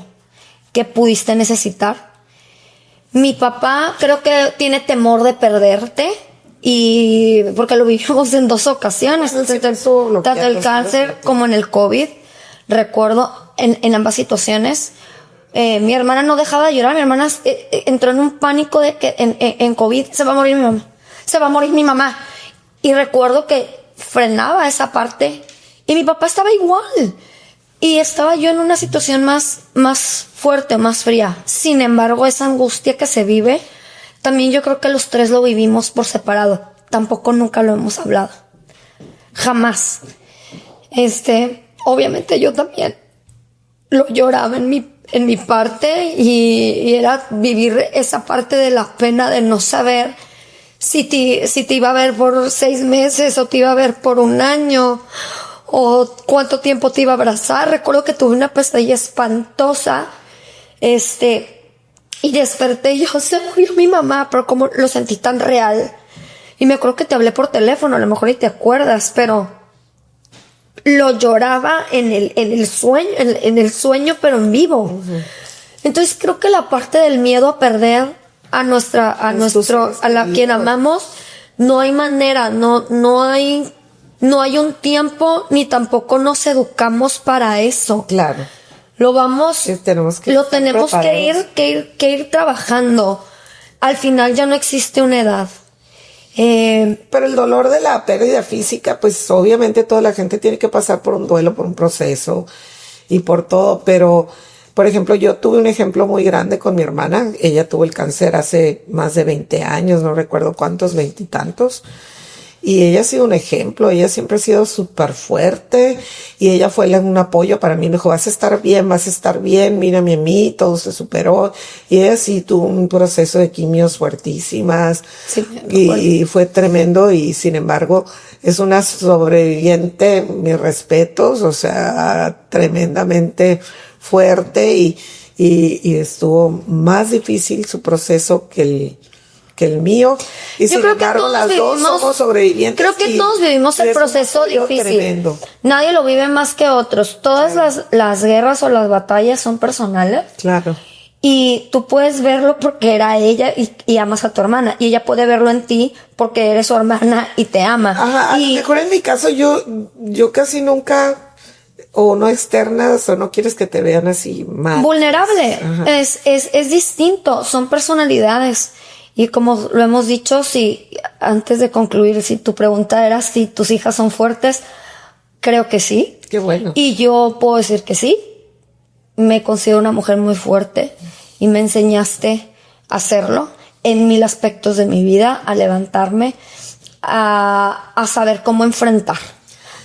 que pudiste necesitar. Mi papá creo que tiene temor de perderte, y porque lo vivimos en 2 ocasiones, tanto el cáncer como en el COVID. Recuerdo en ambas situaciones, mi hermana no dejaba de llorar. Mi hermana entró en un pánico de que en COVID se va a morir mi mamá. Y recuerdo que frenaba esa parte, y mi papá estaba igual. Y estaba yo en una situación más fuerte, más fría. Sin embargo, esa angustia que se vive, también yo creo que los 3 lo vivimos por separado. Tampoco nunca lo hemos hablado. Jamás. Obviamente yo también lo lloraba en mi parte, y era vivir esa parte de la pena de no saber si te iba a ver por 6 meses o te iba a ver por 1 año, o cuánto tiempo te iba a abrazar. Recuerdo que tuve una pesadilla espantosa, y desperté y se murió mi mamá, pero como lo sentí tan real. Y me acuerdo que te hablé por teléfono, a lo mejor ni te acuerdas, pero lo lloraba en el sueño, pero en vivo. Uh-huh. Entonces creo que la parte del miedo a perder a quien amamos, no hay manera, no hay un tiempo, ni tampoco nos educamos para eso. Claro. Lo tenemos que ir trabajando. al final ya no existe una edad. Pero el dolor de la pérdida física, pues obviamente toda la gente tiene que pasar por un duelo, por un proceso y por todo, pero por ejemplo, yo tuve un ejemplo muy grande con mi hermana. Ella tuvo el cáncer hace más de 20 años, no recuerdo cuántos, 20 y tantos. Y ella ha sido un ejemplo, ella siempre ha sido súper fuerte y ella fue un apoyo para mí. Me dijo, vas a estar bien, mírame a mí, todo se superó. Y ella sí tuvo un proceso de quimios fuertísimas, Sí, y fue tremendo, y sin embargo es una sobreviviente, mis respetos, o sea, tremendamente fuerte, y estuvo más difícil su proceso que el mío, y Yo sin creo que embargo todos las dos vivimos- somos sobrevivientes. Creo que y todos vivimos el es un proceso apoyo difícil. tremendo. Nadie lo vive más que otros. Todas las guerras o las batallas son personales. Claro. Y tú puedes verlo porque era ella y amas a tu hermana. Y ella puede verlo en ti porque eres su hermana y te ama. Ajá, a lo y mejor en mi caso yo casi nunca, o no externas, o no quieres que te vean así mal. vulnerable. Ajá. Es distinto. Son personalidades. Y como lo hemos dicho, si antes de concluir, si tu pregunta era si tus hijas son fuertes, creo que sí. Qué bueno. Y yo puedo decir que sí. Me considero una mujer muy fuerte y me enseñaste a hacerlo en 1000 aspectos de mi vida, a levantarme, a saber cómo enfrentar,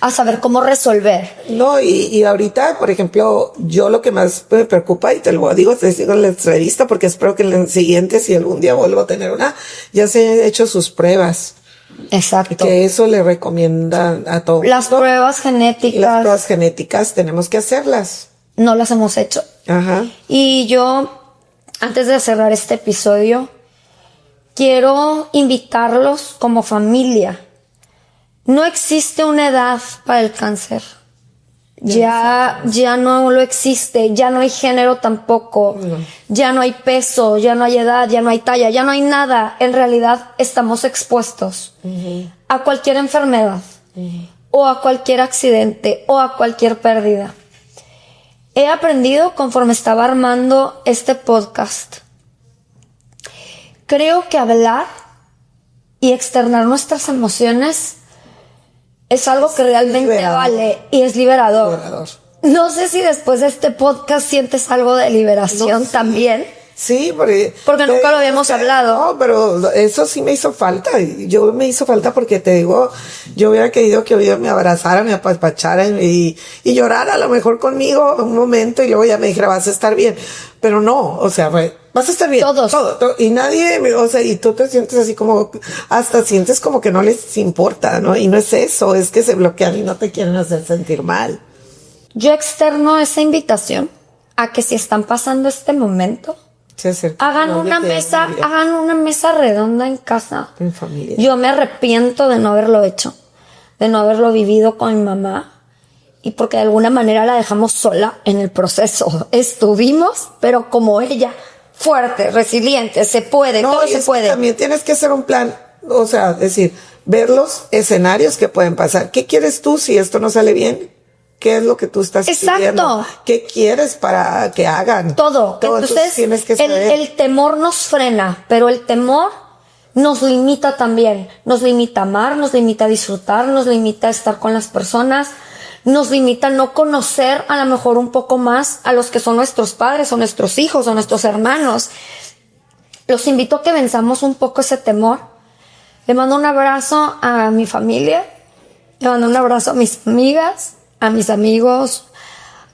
a saber cómo resolver. No, y ahorita, por ejemplo, yo lo que más me preocupa, y te lo digo en la entrevista, porque espero que en la siguiente, si algún día vuelvo a tener una, ya se han hecho sus pruebas, Exacto. que eso le recomiendan a todos. Las pruebas Y las genéticas pruebas genéticas tenemos que hacerlas. no las hemos hecho. Ajá. Y yo, antes de cerrar este episodio, quiero invitarlos como familia. No existe una edad para el cáncer. Ya no lo existe, ya no hay género tampoco, ya no hay peso, ya no hay edad, ya no hay talla, ya no hay nada. En realidad estamos expuestos a cualquier enfermedad, o a cualquier accidente, o a cualquier pérdida. He aprendido conforme estaba armando este podcast. Creo que hablar y externar nuestras emociones es algo que realmente liberador. vale y es liberador. Liberador. No sé si después de este podcast sientes algo de liberación No, sí. también. Sí, porque Nunca lo habíamos hablado. No, pero eso sí me hizo falta. Yo me hizo falta porque te digo, yo hubiera querido que hoy me abrazaran, me apapacharan y llorar a lo mejor conmigo un momento, y luego ya me dijera, vas a estar bien. Pero no, o sea, vas a estar bien. Todos. Todo. Y nadie, o sea, y tú te sientes así como, hasta sientes como que no les importa, ¿no? Y no es eso, es que se bloquean y no te quieren hacer sentir mal. Yo externo esa invitación a que si están pasando este momento, Se acerca. hagan No, una yo te mesa, digo, hagan una mesa redonda en casa. en familia. Yo me arrepiento de no haberlo hecho, de no haberlo vivido con mi mamá, y porque de alguna manera la dejamos sola en el proceso. Estuvimos, pero como ella, fuerte, resiliente, se puede, No, todo y se es que puede. también tienes que hacer un plan, o sea, decir, ver los escenarios que pueden pasar. ¿Qué quieres tú si esto no sale bien? ¿Qué es lo que tú estás Exacto. pidiendo? ¿Qué quieres para que hagan? Todo. Entonces, tienes que saber. el temor nos frena, pero el temor nos limita también. Nos limita a amar, nos limita a disfrutar, nos limita a estar con las personas, nos limita a no conocer a lo mejor un poco más a los que son nuestros padres o nuestros hijos o nuestros hermanos. Los invito a que venzamos un poco ese temor. Le mando un abrazo a mi familia, le mando un abrazo a mis amigas, a mis amigos,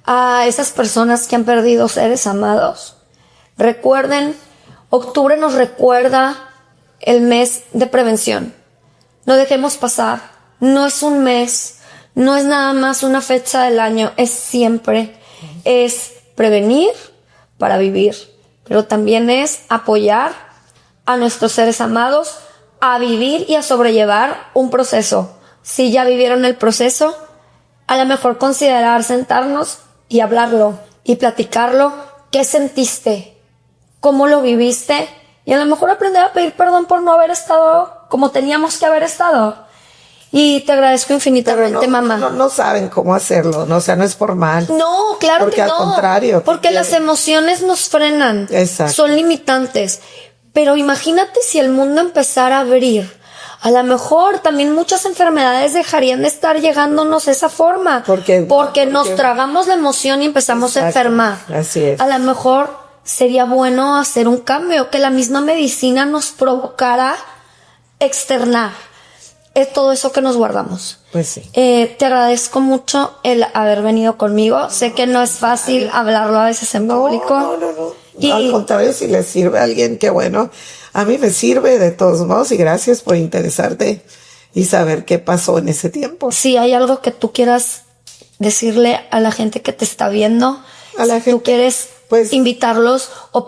a esas personas que han perdido seres amados. Recuerden, octubre nos recuerda el mes de prevención. No dejemos pasar. No es un mes, no es nada más una fecha del año, es siempre. Es prevenir para vivir, pero también es apoyar a nuestros seres amados a vivir y a sobrellevar un proceso. Si ya vivieron el proceso, a lo mejor considerar sentarnos y hablarlo y platicarlo. ¿Qué sentiste? ¿Cómo lo viviste? Y a lo mejor aprender a pedir perdón por no haber estado como teníamos que haber estado. Y te agradezco infinitamente, Pero mamá. no saben cómo hacerlo, no, o sea, no es formal. No, claro Porque que al no. contrario, Porque las emociones nos frenan. Exacto. Son limitantes. Pero imagínate si el mundo empezara a abrir. A lo mejor también muchas enfermedades dejarían de estar llegándonos de esa forma. Porque nos tragamos la emoción y empezamos a enfermar. Así es. A lo mejor sería bueno hacer un cambio, que la misma medicina nos provocara externar todo eso que nos guardamos. Pues sí. Te agradezco mucho el haber venido conmigo. Sé que no es fácil hablarlo a veces en público. No. Al contrario, si le sirve a alguien, qué bueno. A mí me sirve de todos modos y gracias por interesarte y saber qué pasó en ese tiempo. Si hay algo que tú quieras decirle a la gente que te está viendo, a la gente, tú quieres invitarlos o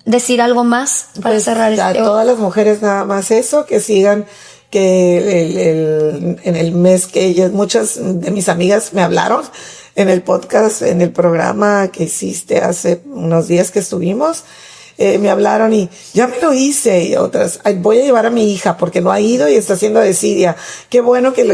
decir algo más para cerrar a todas las mujeres nada más eso, que sigan, que en el mes que muchas de mis amigas me hablaron en el podcast, en el programa que hiciste hace unos días que estuvimos, me hablaron y ya me lo hice, y otras, voy a llevar a mi hija porque no ha ido y está haciendo desidia. Qué bueno que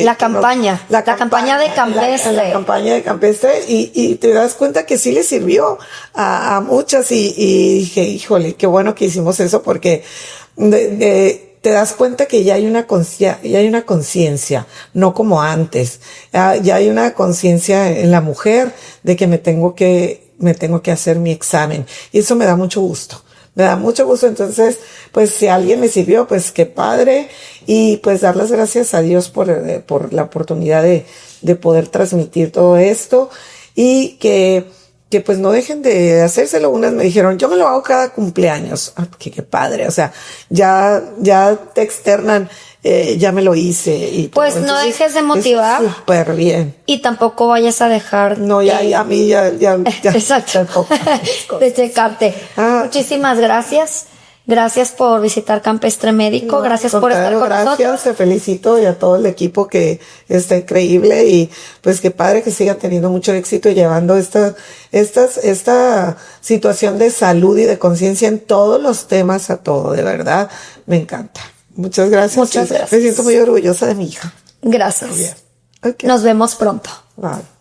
la campaña de Campestre. La campaña de Campestre y te das cuenta que sí le sirvió a muchas y dije, híjole, qué bueno que hicimos eso porque te das cuenta que ya hay una conciencia, no como antes. Ya hay una conciencia en la mujer de que me tengo que hacer mi examen. Y eso me da mucho gusto. Me da mucho gusto. Entonces, pues si a alguien le sirvió, pues qué padre. Y pues dar las gracias a Dios por la oportunidad de poder transmitir todo esto. Y que pues no dejen de hacérselo. Unas me dijeron, yo me lo hago cada cumpleaños. Qué padre. O sea, ya te externan, ya me lo hice. Y pues no dejes de motivar. Súper bien. Y tampoco vayas a dejar. No, a mí ya. Exacto. De checarte. Muchísimas gracias. Gracias por visitar Campestre Médico. Gracias por estar con nosotros. Gracias, te felicito y a todo el equipo que está increíble y pues qué padre que siga teniendo mucho éxito llevando esta situación de salud y de conciencia en todos los temas a todo, de verdad, me encanta. Muchas gracias. Muchas gracias. Me siento muy orgullosa de mi hija. Gracias. Okay. Nos vemos pronto. Bye.